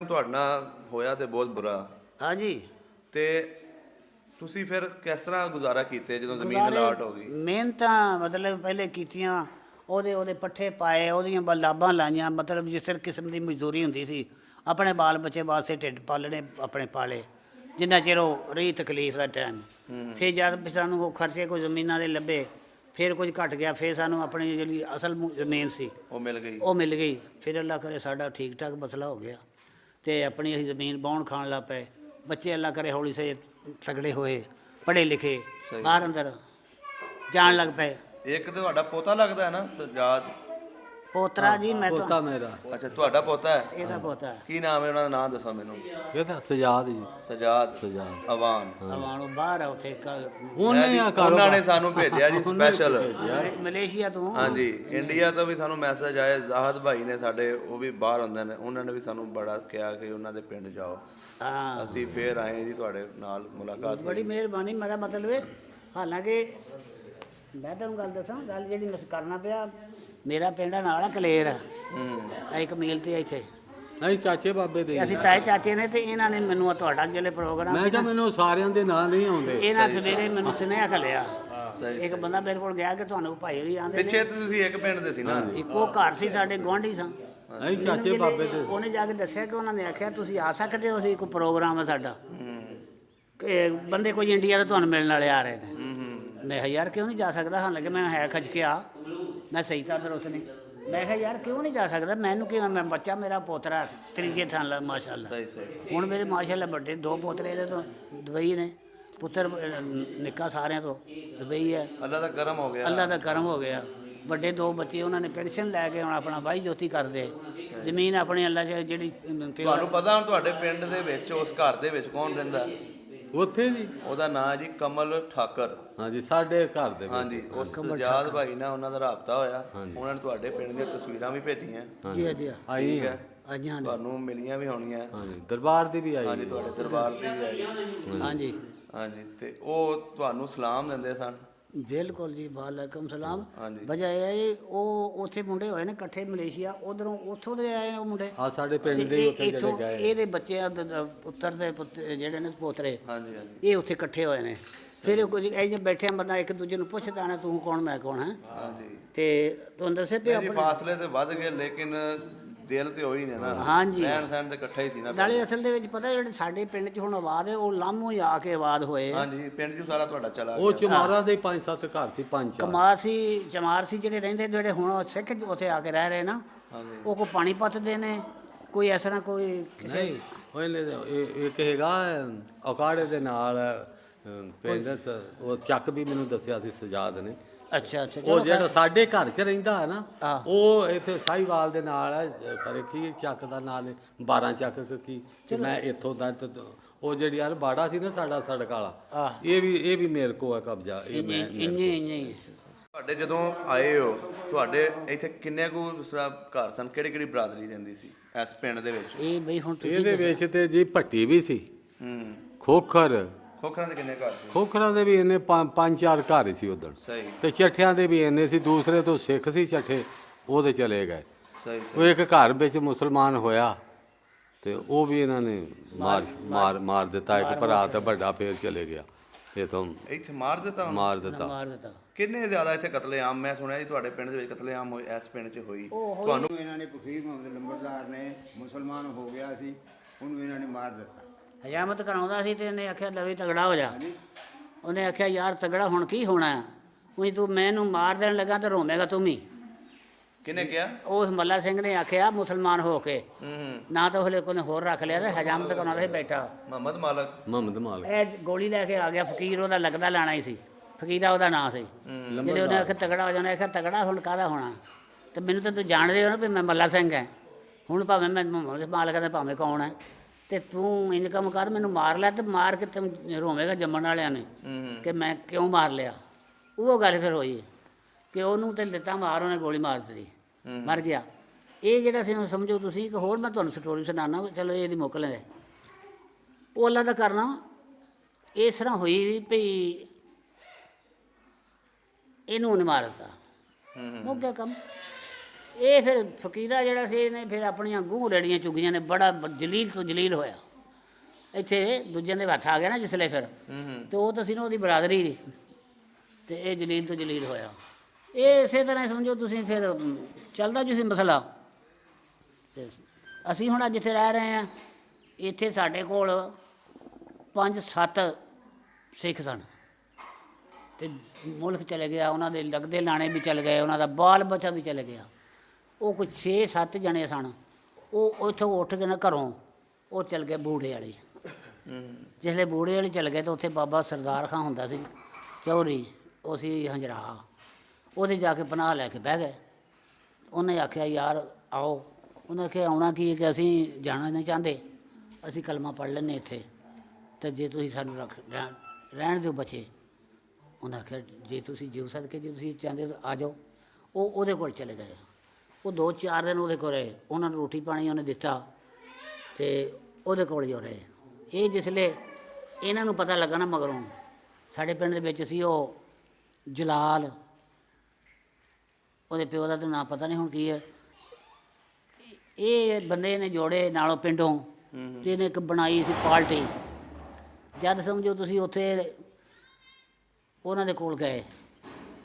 ਤੁਹਾਡੇ ਨਾਲ ਹੋਇਆ ਤੇ ਬਹੁਤ ਬੁਰਾ। ਹਾਂਜੀ ਤੇ ਤੁਸੀਂ ਫਿਰ ਕਿਸ ਤਰ੍ਹਾਂ ਗੁਜ਼ਾਰਾ ਕੀਤੇ ਜਦੋਂ ਜ਼ਮੀਨ ਅਲਾਟ ਹੋ ਗਈ? ਮਿਹਨਤਾਂ ਮਤਲਬ ਪਹਿਲੇ ਕੀਤੀਆਂ, ਉਹਦੇ ਪੱਠੇ ਪਾਏ, ਉਹਦੀਆਂ ਲਾਭਾਂ ਲਾਈਆਂ, ਮਤਲਬ ਜਿਸ ਤਰ੍ਹਾਂ ਕਿਸਮ ਦੀ ਮਜ਼ਦੂਰੀ ਹੁੰਦੀ ਸੀ। ਆਪਣੇ ਬਾਲ ਬੱਚੇ ਵਾਸਤੇ ਢਿੱਡ ਪਾਲਣੇ ਆਪਣੇ ਪਾਲੇ, ਜਿੰਨਾ ਚਿਰ ਉਹ ਰਹੀ ਤਕਲੀਫ ਦਾ ਟਾਈਮ। ਫਿਰ ਜਦ ਸਾਨੂੰ ਉਹ ਖਰਚੇ ਕੋਈ ਜ਼ਮੀਨਾਂ ਦੇ ਲੱਭੇ, ਫਿਰ ਕੁਝ ਘਟ ਗਿਆ, ਫਿਰ ਸਾਨੂੰ ਆਪਣੀ ਜਿਹੜੀ ਅਸਲ ਜ਼ਮੀਨ ਸੀ ਉਹ ਮਿਲ ਗਈ। ਫਿਰ ਅੱਲਾ ਕਰੇ ਸਾਡਾ ਠੀਕ ਠਾਕ ਮਸਲਾ ਹੋ ਗਿਆ ਅਤੇ ਆਪਣੀ ਅਸੀਂ ਜ਼ਮੀਨ ਬਾਹਣ ਖਾਣ ਲੱਗ ਪਏ। ਬੱਚੇ ਅੱਲਾ ਕਰੇ ਹੌਲੀ ਸੇ ਤਗੜੇ ਹੋਏ, ਪੜ੍ਹੇ ਲਿਖੇ, ਬਾਹਰ ਅੰਦਰ ਜਾਣ ਲੱਗ ਪਏ। ਇੱਕ ਤੇ ਤੁਹਾਡਾ ਪੋਤਾ ਲੱਗਦਾ ਹੈ ਨਾ, ਸਜਾਦ? ਪੋਤਰਾ ਜੀ ਮੈਂ ਪੋਤਾ ਤਾਂ ਮੇਰਾ। ਅੱਛਾ, ਤੁਹਾਡਾ ਪੋਤਾ ਹੈ? ਇਹਦਾ ਪੋਤਾ ਹੈ। ਕੀ ਨਾਮ ਹੈ ਉਹਨਾਂ ਦਾ? ਨਾਮ ਦੱਸੋ ਮੈਨੂੰ। ਇਹਦਾ ਸਜਾਦ ਜੀ। ਸਜਾਦ ਅਵਾਨ। ਅਵਾਨੋਂ ਬਾਹਰ ਆ ਉੱਥੇ ਉਹਨਾਂ ਨੇ ਸਾਨੂੰ ਭੇਜਿਆ ਜੀ ਸਪੈਸ਼ਲ ਮਲੇਸ਼ੀਆ ਤੋਂ। ਹਾਂਜੀ, ਇੰਡੀਆ ਤੋਂ ਵੀ ਸਾਨੂੰ ਮੈਸੇਜ ਆਇਆ। ਜ਼ਾਹਦ ਭਾਈ ਨੇ ਸਾਡੇ, ਉਹ ਵੀ ਬਾਹਰ ਹੁੰਦੇ ਨੇ, ਉਹਨਾਂ ਨੇ ਵੀ ਸਾਨੂੰ ਬੜਾ ਕਿਹਾ ਕਿ ਉਹਨਾਂ ਦੇ ਪਿੰਡ ਜਾਓ। ਹਾਂ, ਅਸੀਂ ਫੇਰ ਆਏ ਜੀ, ਤੁਹਾਡੇ ਨਾਲ ਮੁਲਾਕਾਤ ਬੜੀ ਮਿਹਰਬਾਨੀ। ਮੇਰਾ ਮਤਲਬ ਹੈ, ਹਾਲਾਂਕਿ ਮੈਂ ਤੁਹਾਨੂੰ ਗੱਲ ਦੱਸਾਂ, ਗੱਲ ਜਿਹੜੀ ਮੈਂ ਕਰਨਾ ਪਿਆ, ਮੇਰਾ ਪਿੰਡ ਨਾਲ ਆ ਕਲੇਰ, ਇੱਕ ਮੀਲ ਤੇ ਇੱਥੇ ਨਹੀਂ ਚਾਚੇ ਬਾਬੇ ਦੇ। ਅਸੀਂ ਤਾਏ ਚਾਚੇ ਨੇ, ਤੇ ਇਹਨਾਂ ਨੇ ਮੈਨੂੰ ਤੁਹਾਡਾ ਜਿਹੜੇ ਪ੍ਰੋਗਰਾਮ ਮੈਂ ਕਿਹਾ ਮੈਨੂੰ ਸਾਰਿਆਂ ਦੇ ਨਾਂ ਨਹੀਂ ਆਉਂਦੇ। ਇਹਨਾਂ ਸਵੇਰੇ ਮੈਨੂੰ ਸੁਨੇਹਾ ਘੱਲਿਆ। ਇੱਕ ਬੰਦਾ ਮੇਰੇ ਕੋਲ ਗਿਆ ਕਿ ਤੁਹਾਨੂੰ ਭਾਈ ਹੋਰੀ ਆਂਦੇ ਪਿੱਛੇ ਤੁਸੀਂ ਇੱਕ ਪਿੰਡ ਦੇ ਸੀ ਨਾ? ਇੱਕੋ ਘਰ ਸੀ, ਸਾਡੇ ਗੁਆਂਢੀ ਸਾਂ। ਨਹੀਂ ਚਾਚੇ ਬਾਬੇ ਦੇ। ਉਹਨੇ ਜਾ ਕੇ ਦੱਸਿਆ ਕਿ ਉਹਨਾਂ ਨੇ ਆਖਿਆ ਤੁਸੀਂ ਆ ਸਕਦੇ ਹੋ, ਅਸੀਂ ਕੋਈ ਪ੍ਰੋਗਰਾਮ ਹੈ ਸਾਡਾ, ਕਿ ਬੰਦੇ ਕੋਈ ਇੰਡੀਆ ਤੋਂ ਤੁਹਾਨੂੰ ਮਿਲਣ ਵਾਲੇ ਆ ਰਹੇ ਨੇ। ਮੈਂ ਕਿਹਾ ਯਾਰ ਕਿਉਂ ਨਹੀਂ ਜਾ ਸਕਦਾ? ਹਾਲਾਂਕਿ ਮੈਂ ਹੈ ਖਚਕਿਆ, ਮੈਂ ਸਹੀ ਤਾਂ ਦਰੁਸਤ ਨਹੀਂ। ਮੈਂ ਕਿਹਾ ਯਾਰ ਕਿਉਂ ਨਹੀਂ ਜਾ ਸਕਦਾ? ਮੈਨੂੰ ਕਿਵੇਂ, ਮੈਂ ਬੱਚਾ, ਮੇਰਾ ਪੋਤਰਾ ਤਰੀਕੇ ਥਾਂ ਮਾਸ਼ਾਅੱਲਾ। ਹੁਣ ਮੇਰੇ ਮਾਸ਼ਾਅੱਲਾ ਵੱਡੇ ਦੋ ਪੋਤਰੇ ਇਹਦੇ ਤੋਂ ਦੁਬਈ ਨੇ, ਪੁੱਤਰ ਨਿੱਕਾ ਸਾਰਿਆਂ ਤੋਂ ਦੁਬਈ ਹੈ। ਅੱਲਾ ਦਾ ਕਰਮ ਹੋ ਗਿਆ। ਅੱਲਾ ਦਾ ਕਰਮ ਹੋ ਗਿਆ। ਵੱਡੇ ਦੋ ਬੱਚੇ ਉਹਨਾਂ ਨੇ ਪੈਨਸ਼ਨ ਲੈ ਕੇ ਹੁਣ ਆਪਣਾ ਵਾਹੀ ਜੋਤੀ ਕਰਦੇ, ਜ਼ਮੀਨ ਆਪਣੀ ਅੱਲਾ ਜਿਹੜੀ। ਤੁਹਾਨੂੰ ਪਤਾ ਹੁਣ ਤੁਹਾਡੇ ਪਿੰਡ ਦੇ ਵਿੱਚ, ਉਸ ਘਰ ਦੇ ਵਿੱਚ ਕੌਣ ਰਹਿੰਦਾ? ਉੱਥੇ ਜੀ ਉਹਦਾ ਨਾਂ ਜੀ ਕਮਲ ਠਾਕਰ। ਹਾਂਜੀ, ਸਾਡੇ ਘਰ ਦੇ ਵਿੱਚ। ਹਾਂਜੀ, ਉਸ ਸਜਾਦ ਭਾਈ ਨਾਲ ਉਹਨਾਂ ਦਾ ਰਾਬਤਾ ਹੋਇਆ। ਉਹਨਾਂ ਨੇ ਤੁਹਾਡੇ ਪਿੰਡ ਦੀਆਂ ਤਸਵੀਰਾਂ ਵੀ ਭੇਜੀਆਂ। ਜੀ ਜੀ ਆਈ ਹੈ, ਹਾਂਜੀ, ਤੁਹਾਨੂੰ ਮਿਲੀਆਂ ਵੀ ਹੋਣੀਆਂ। ਹਾਂਜੀ, ਦਰਬਾਰ ਦੀ ਵੀ ਆਈ। ਹਾਂਜੀ, ਤੁਹਾਡੇ ਦਰਬਾਰ ਦੀ ਵੀ ਆਈ। ਹਾਂਜੀ ਹਾਂਜੀ, ਤੇ ਉਹ ਤੁਹਾਨੂੰ ਸਲਾਮ ਦਿੰਦੇ ਸਨ। ਬਿਲਕੁਲ ਜੀ, ਵਾਲੇਕੁਮ ਸਲਾਮ। ਹਾਂਜੀ। ਵਜ੍ਹਾ ਇਹ ਹੈ ਜੀ, ਉਹ ਉੱਥੇ ਮੁੰਡੇ ਹੋਏ ਨੇ ਇਕੱਠੇ ਮਲੇਸ਼ੀਆ, ਉਧਰੋਂ ਉੱਥੋਂ ਦੇ ਆਏ ਨੇ ਉਹ ਮੁੰਡੇ। ਆ ਸਾਡੇ ਪਿੰਡ ਦੇ ਤੇ ਉੱਥੇ ਜਿਹੜੇ ਗਏ। ਇਹਦੇ ਬੱਚੇ ਪੁੱਤਰ ਦੇ ਜਿਹੜੇ ਨੇ ਪੋਤਰੇ, ਹਾਂਜੀ ਹਾਂਜੀ ਇਹ ਉੱਥੇ ਇਕੱਠੇ ਹੋਏ ਨੇ। ਫਿਰ ਕੁਝ ਇੰਜ ਬੈਠੇ ਬੰਦਾ ਇੱਕ ਦੂਜੇ ਨੂੰ ਪੁੱਛਦਾ ਨਾ, ਤੂੰ ਕੌਣ ਮੈਂ ਕੌਣ ਹੈ। ਹਾਂਜੀ, ਤੇ ਤੁਹਾਨੂੰ ਦੱਸੇ ਵੀ ਜੀ ਫਾਸਲੇ ਤੇ ਵੱਧ ਗਏ, ਲੇਕਿਨ ਦਿਲ ਤੇ ਹੋਈ ਨੇ ਨਾ। ਹਾਂਜੀ, ਰਹਿਣ ਸਹਿਣ ਤੇ ਇਕੱਠਾ ਹੀ ਸੀ ਨਾ। ਨਾਲੇ ਅਸਲ ਦੇ ਵਿੱਚ ਪਤਾ, ਜਿਹੜੇ ਸਾਡੇ ਪਿੰਡ 'ਚ ਹੁਣ ਆਬਾਦ ਹੈ, ਉਹ ਲਾਮੋਂ ਹੀ ਆ ਕੇ ਆਬਾਦ ਹੋਏ। ਹਾਂਜੀ, ਪਿੰਡ 'ਚ ਸਾਰਾ ਤੁਹਾਡਾ ਚਲਾ ਉਹ ਗਿਆ। ਚਮਾਰਾਂ ਦੇ 5-7 ਘਰ ਸੀ, 5-4 ਚਮਾਰ ਸੀ ਜਿਹੜੇ ਰਹਿੰਦੇ, ਜਿਹੜੇ ਹੁਣ ਸਿੱਖ ਉੱਥੇ ਆ ਕੇ ਰਹਿ ਰਹੇ ਨਾ, ਉਹ ਕੋਈ ਪਾਣੀਪਤ ਦੇ ਨੇ, ਕੋਈ ਇਸ ਤਰ੍ਹਾਂ ਕੋਈ ਨਹੀਂ। ਉਹ ਇੱਕ ਹੈਗਾ ਔਕਾੜੇ ਦੇ ਨਾਲ ਪਿੰਡ, ਉਹ ਚੱਕ ਵੀ ਮੈਨੂੰ ਦੱਸਿਆ ਸੀ ਸਜਾਦ ਨੇ। ਅੱਛਾ ਅੱਛਾ, ਉਹ ਜਿਹੜਾ ਸਾਡੇ ਘਰ 'ਚ ਰਹਿੰਦਾ ਹੈ ਨਾ, ਹਾਂ। ਉਹ ਇੱਥੇ ਸਾਹੀਵਾਲ ਦੇ ਨਾਲ ਹੈ, ਖਰੇ ਕੀ ਚੱਕ ਦਾ ਨਾਲ 12 ਚੱਕ ਕੀ, ਤੇ ਮੈਂ ਇੱਥੋਂ ਦਾ ਉਹ ਜਿਹੜੀ ਯਾਰ ਬਾੜਾ ਸੀ ਨਾ ਸਾਡਾ ਸੜਕ ਵਾਲਾ, ਇਹ ਵੀ ਮੇਰੇ ਕੋਲ ਹੈ ਕਬਜ਼ਾ। ਇਹ ਮੈਂ ਇੰਨੇ ਤੁਹਾਡੇ ਜਦੋਂ ਆਏ ਹੋ, ਤੁਹਾਡੇ ਇੱਥੇ ਕਿੰਨੇ ਕੁ ਘਰ ਸਨ? ਕਿਹੜੀ ਬਰਾਦਰੀ ਰਹਿੰਦੀ ਸੀ ਇਸ ਪਿੰਡ ਦੇ ਵਿੱਚ? ਇਹ ਬਈ ਹੁਣ ਤੁਸੀਂ ਇਹਦੇ ਵਿੱਚ ਤੇ ਜੀ ਭੱਟੀ ਵੀ ਸੀ, ਖੋਖਰਾਂ ਦੇ ਕਿੰਨੇ ਘਰ ਸੀ? ਖੋਖਰਾਂ ਦੇ ਵੀ ਇਹਨੇ 5-4 ਘਰ ਸੀ ਉਧਰ। ਸਹੀ ਤੇ ਚੱਠਿਆਂ ਦੇ ਵੀ ਇੰਨੇ ਸੀ। ਦੂਸਰੇ ਤੋਂ ਸਿੱਖ ਸੀ ਚੱਠੇ, ਉਹਦੇ ਚਲੇ ਗਏ। ਸਹੀ ਉਹ ਇੱਕ ਘਰ ਵਿੱਚ ਮੁਸਲਮਾਨ ਹੋਇਆ, ਤੇ ਉਹ ਵੀ ਇਹਨਾਂ ਨੇ ਮਾਰ ਦਿੱਤਾ। ਇੱਕ ਭਰਾ ਤੇ ਵੱਡਾ ਫੇਰ ਚਲੇ ਗਿਆ ਇੱਥੋਂ, ਇੱਥੇ ਮਾਰ ਦਿੱਤਾ। ਮਾਰ ਦਿੱਤਾ। ਕਿੰਨੇ ਜ਼ਿਆਦਾ ਇੱਥੇ ਕਤਲੇਆਮ? ਮੈਂ ਸੁਣਿਆ ਜੀ ਤੁਹਾਡੇ ਪਿੰਡ ਦੇ ਵਿੱਚ ਕਤਲੇਆਮ ਹੋਏ, ਇਸ ਪਿੰਡ 'ਚ ਹੋਈ। ਤੁਹਾਨੂੰ ਇਹਨਾਂ ਨੇ ਫਕੀਰ ਮੁਹੰਮਦ ਲੰਬਰਦਾਰ ਨੇ ਮੁਸਲਮਾਨ ਹੋ ਗਿਆ ਸੀ, ਉਹਨੂੰ ਇਹਨਾਂ ਨੇ ਮਾਰ ਦਿੱਤਾ। ਹਜਾਮਤ ਕਰਾਉਂਦਾ ਸੀ, ਤੇ ਇਹਨੇ ਆਖਿਆ ਲਵੇ ਤਗੜਾ ਹੋ ਜਾ। ਉਹਨੇ ਆਖਿਆ ਯਾਰ ਤਗੜਾ ਹੁਣ ਕੀ ਹੋਣਾ, ਉਹੀ ਤੂੰ ਮੈਨੂੰ ਮਾਰ ਦੇਣ ਲੱਗਾ ਤੇ ਰੋਵੇਂਗਾ ਤੂੰ ਵੀ। ਕਿਹਨੇ ਕਿਹਾ? ਉਸ ਮੱਲਾ ਸਿੰਘ ਨੇ ਆਖਿਆ, ਮੁਸਲਮਾਨ ਹੋ ਕੇ ਨਾ ਤਾਂ ਹਲੇ ਕੋਈ ਹੋਰ ਰੱਖ ਲਿਆ, ਤੇ ਹਜਾਮਤ ਕਰਾਉਂਦਾ ਸੀ ਬੈਠਾ ਮੁਹੰਮਦ ਮਾਲਕ। ਇਹ ਗੋਲੀ ਲੈ ਕੇ ਆ ਗਿਆ ਫਕੀਰ, ਉਹਦਾ ਲੱਗਦਾ ਲਾਣਾ ਹੀ ਸੀ, ਫਕੀਰਾ ਉਹਦਾ ਨਾਂ ਸੀ। ਜਿਹੜੇ ਉਹਨੇ ਆਖਿਆ ਤਗੜਾ ਹੋ ਜਾਣਾ, ਆਖਿਆ ਤਗੜਾ ਹੁਣ ਕਾਹਦਾ ਹੋਣਾ, ਤੇ ਮੈਨੂੰ ਤਾਂ ਤੂੰ ਜਾਣਦੇ ਹੋ ਨਾ ਵੀ ਮੈਂ ਮੱਲਾ ਸਿੰਘ ਹੈ। ਹੁਣ ਭਾਵੇਂ ਮੈਂ ਮੁਹੰਮਦ ਮਾਲਕ ਦੇ ਭਾਵੇਂ ਕੌਣ ਹੈ, ਤੇ ਤੂੰ ਇੰਜ ਕੰਮ ਕਰ, ਮੈਨੂੰ ਮਾਰ ਲੈ, ਤੇ ਮਾਰ ਕੇ ਤੈਨੂੰ ਰੋਵੇਂਗਾ ਜੰਮਣ ਵਾਲਿਆਂ ਨੇ ਕਿ ਮੈਂ ਕਿਉਂ ਮਾਰ ਲਿਆ। ਉਹ ਗੱਲ ਫਿਰ ਹੋਈ ਕਿ ਉਹਨੂੰ ਤੇ ਲਿੱਤਾ ਮਾਰ, ਉਹਨੇ ਗੋਲੀ ਮਾਰ ਦਿੱਤੀ, ਮਰ ਗਿਆ। ਇਹ ਜਿਹੜਾ ਸੀ ਸਮਝੋ ਤੁਸੀਂ, ਇੱਕ ਹੋਰ ਮੈਂ ਤੁਹਾਨੂੰ ਸਟੋਰੀ ਸੁਣਾਉਣਾ, ਚਲੋ ਇਹਦੀ ਮੁੱਕ ਲੈ। ਉਹ ਅੱਲਾ ਦਾ ਕਰਨਾ ਇਸ ਤਰ੍ਹਾਂ ਹੋਈ ਵੀ ਇਹਨੂੰ ਉਹਨੇ ਮਾਰ ਦਿੱਤਾ, ਮੁੱਕ ਗਿਆ ਕੰਮ। ਇਹ ਫਿਰ ਫਕੀਰਾ ਜਿਹੜਾ ਸੀ ਇਹਨੇ ਫਿਰ ਆਪਣੀਆਂ ਗੂੰ ਰੇੜੀਆਂ ਚੁੱਗੀਆਂ ਨੇ, ਬੜਾ ਜਲੀਲ ਤੋਂ ਜਲੀਲ ਹੋਇਆ। ਇੱਥੇ ਦੂਜਿਆਂ ਦੇ ਹੱਥ ਆ ਗਿਆ ਨਾ ਜਿਸਲੇ ਫਿਰ, ਤੇ ਉਹ ਤਾਂ ਸੀ ਨਾ ਉਹਦੀ ਬਰਾਦਰੀ, ਤੇ ਇਹ ਜਲੀਲ ਤੋਂ ਜਲੀਲ ਹੋਇਆ। ਇਹ ਇਸੇ ਤਰ੍ਹਾਂ ਸਮਝੋ ਤੁਸੀਂ, ਫਿਰ ਚੱਲਦਾ ਜੀ ਸੀ ਮਸਲਾ। ਤੇ ਅਸੀਂ ਹੁਣ ਜਿੱਥੇ ਰਹਿ ਰਹੇ ਹਾਂ, ਇੱਥੇ ਸਾਡੇ ਕੋਲ 5-7 ਸਿੱਖ ਸਨ, ਤੇ ਮੁਲਕ ਚਲੇ ਗਿਆ, ਉਹਨਾਂ ਦੇ ਲੱਗਦੇ ਲਾਣੇ ਵੀ ਚਲ ਗਏ, ਉਹਨਾਂ ਦਾ ਬਾਲ ਬੱਚਾ ਵੀ ਚਲੇ ਗਿਆ। ਉਹ ਕੋਈ 6-7 ਜਣੇ ਸਨ, ਉਹ ਉੱਥੋਂ ਉੱਠ ਕੇ ਨਾ ਘਰੋਂ ਉਹ ਚਲ ਗਏ ਬੂੜੇ ਵਾਲੀ। ਜਿਸਲੇ ਬੂੜੇ ਵਾਲੀ ਚਲ ਗਏ ਤਾਂ ਉੱਥੇ ਬਾਬਾ ਸਰਦਾਰ ਖਾਂ ਹੁੰਦਾ ਸੀ ਚੌਧਰੀ, ਉਹ ਸੀ ਹੰਜਰਾ, ਉਹਦੇ ਜਾ ਕੇ ਪਨਾਹ ਲੈ ਕੇ ਬਹਿ ਗਏ। ਉਹਨੇ ਆਖਿਆ ਯਾਰ ਆਓ, ਉਹਨੇ ਆਖਿਆ ਆਉਣਾ ਕੀ ਹੈ ਕਿ ਅਸੀਂ ਜਾਣਾ ਨਹੀਂ ਚਾਹੁੰਦੇ, ਅਸੀਂ ਕਲਮਾ ਪੜ੍ਹ ਲੈਂਦੇ ਇੱਥੇ, ਅਤੇ ਜੇ ਤੁਸੀਂ ਸਾਨੂੰ ਰਹਿਣ ਦਿਓ ਬੱਚੇ। ਉਹਨੇ ਆਖਿਆ ਜੇ ਤੁਸੀਂ ਜਿਉ ਸਦਕੇ ਜੇ ਤੁਸੀਂ ਚਾਹੁੰਦੇ ਤਾਂ ਆ ਜਾਓ। ਉਹ ਉਹਦੇ ਕੋਲ ਚਲੇ ਗਏ। ਉਹ 2-4 ਦਿਨ ਉਹਦੇ ਕੋਲ ਰਹੇ, ਉਹਨਾਂ ਨੂੰ ਰੋਟੀ ਪਾਣੀ ਉਹਨੇ ਦਿੱਤਾ, ਅਤੇ ਉਹਦੇ ਕੋਲ ਜੋ ਰਹੇ। ਇਹ ਜਿਸਲੇ ਇਹਨਾਂ ਨੂੰ ਪਤਾ ਲੱਗਾ ਨਾ ਮਗਰੋਂ, ਸਾਡੇ ਪਿੰਡ ਦੇ ਵਿੱਚ ਸੀ ਉਹ ਜਲਾਲ, ਉਹਦੇ ਪਿਓ ਦਾ ਤਾਂ ਨਾਂ ਪਤਾ ਨਹੀਂ ਹੁਣ ਕੀ ਹੈ। ਇਹ ਬੰਦੇ ਨੇ ਜੋੜੇ ਨਾਲੋਂ ਪਿੰਡੋਂ, ਅਤੇ ਇਹਨੇ ਇੱਕ ਬਣਾਈ ਸੀ ਪਾਰਟੀ। ਜਦ ਸਮਝੋ ਤੁਸੀਂ ਉੱਥੇ ਉਹਨਾਂ ਦੇ ਕੋਲ ਗਏ,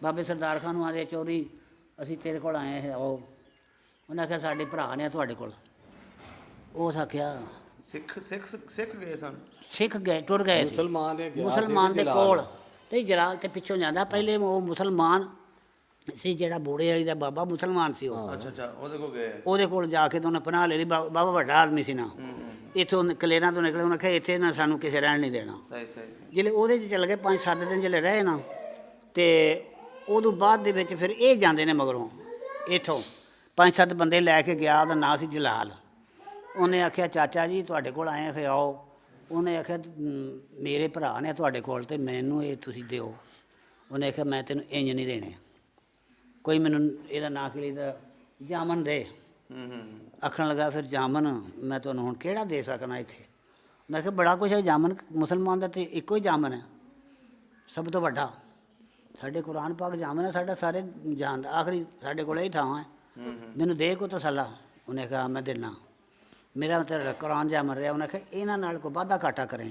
ਬਾਬੇ ਸਰਦਾਰ ਖਾਨ ਨੂੰ ਆਦੇ ਚੌਧਰੀ ਅਸੀਂ ਤੇਰੇ ਕੋਲ ਆਏ ਹਾਂ, ਆਓ। ਉਹਨੇ ਆਖਿਆ ਸਾਡੇ ਭਰਾ ਨੇ ਤੁਹਾਡੇ ਕੋਲ। ਉਸ ਆਖਿਆ ਸਿੱਖ ਗਏ ਸਨ, ਸਿੱਖ ਗਏ, ਟੁਰ ਗਏ ਸੀ ਮੁਸਲਮਾਨ ਨੇ ਗਿਆ ਸੀ ਮੁਸਲਮਾਨ ਦੇ ਜਲਾਲ। ਕੋਲ, ਅਤੇ ਜਲਾਲ ਤੇ ਪਿੱਛੋਂ ਜਾਂਦਾ। ਪਹਿਲੇ ਉਹ ਮੁਸਲਮਾਨ ਸੀ, ਜਿਹੜਾ ਬੂੜੇ ਵਾਲੀ ਦਾ ਬਾਬਾ ਮੁਸਲਮਾਨ ਸੀ ਉਹ। ਅੱਛਾ ਉਹਦੇ ਕੋਲ ਗਏ। ਉਹਦੇ ਕੋਲ ਜਾ ਕੇ ਤਾਂ ਉਹਨੇ ਪਨਾਹ ਲੈ ਲਈ। ਬਾਬਾ ਵੱਡਾ ਆਦਮੀ ਸੀ ਨਾ, ਇੱਥੋਂ ਕਲੇਰਾਂ ਤੋਂ ਨਿਕਲੇ। ਉਹਨੇ ਕਿਹਾ ਇੱਥੇ ਨਾ ਸਾਨੂੰ ਕਿਸੇ ਰਹਿਣ ਨਹੀਂ ਦੇਣਾ। ਸਹੀ ਜਿਹੜੇ ਉਹਦੇ 'ਚ ਚੱਲ ਗਏ 5-7 ਦਿਨ ਜਿਹੜੇ ਰਹੇ ਨਾ, ਅਤੇ ਉਦੋਂ ਬਾਅਦ ਦੇ ਵਿੱਚ ਫਿਰ ਇਹ ਜਾਂਦੇ ਨੇ ਮਗਰੋਂ ਇੱਥੋਂ 5-7 ਬੰਦੇ ਲੈ ਕੇ ਗਿਆ। ਉਹਦਾ ਨਾਂ ਸੀ ਜਲਾਲ। ਉਹਨੇ ਆਖਿਆ ਚਾਚਾ ਜੀ ਤੁਹਾਡੇ ਕੋਲ ਆਏ ਆ, ਆਓ। ਉਹਨੇ ਆਖਿਆ ਮੇਰੇ ਭਰਾ ਨੇ ਤੁਹਾਡੇ ਕੋਲ, ਅਤੇ ਮੈਨੂੰ ਇਹ ਤੁਸੀਂ ਦਿਓ। ਉਹਨੇ ਆਖਿਆ ਮੈਂ ਤੈਨੂੰ ਇੰਜ ਨਹੀਂ ਦੇਣੇ, ਕੋਈ ਮੈਨੂੰ ਇਹਦਾ ਨਾਂ ਕੀ ਲਈਦਾ, ਜਾਮਨ ਦੇ। ਆਖਣ ਲੱਗਾ ਫਿਰ ਜਾਮਨ ਮੈਂ ਤੁਹਾਨੂੰ ਹੁਣ ਕਿਹੜਾ ਦੇ ਸਕਣਾ ਇੱਥੇ। ਮੈਂ ਕਿਹਾ ਬੜਾ ਕੁਛ ਹੈ ਜਾਮਨ, ਮੁਸਲਮਾਨ ਦਾ ਤਾਂ ਇੱਕੋ ਹੀ ਜਾਮਨ ਹੈ ਸਭ ਤੋਂ ਵੱਡਾ। ਸਾਡੇ ਕੁਰਾਨ ਪਾਕ ਜਾਮਨ ਹੈ, ਸਾਡਾ ਸਾਰੇ ਜਾਨ ਦਾ ਆਖਰੀ ਸਾਡੇ ਕੋਲ ਇਹ ਥਾਂ ਹੈ, ਮੈਨੂੰ ਦੇ ਕੋ ਤਸੱਲਾ। ਉਹਨੇ ਕਿਹਾ ਮੈਂ ਦਿੰਦਾ, ਮੇਰਾ ਤੇਰਾ ਕੁਰਾਨ ਜਾਮਨ ਰਿਹਾ। ਉਹਨੇ ਕਿਹਾ ਇਹਨਾਂ ਨਾਲ ਕੋਈ ਵਾਧਾ ਘਾਟਾ ਕਰੇ।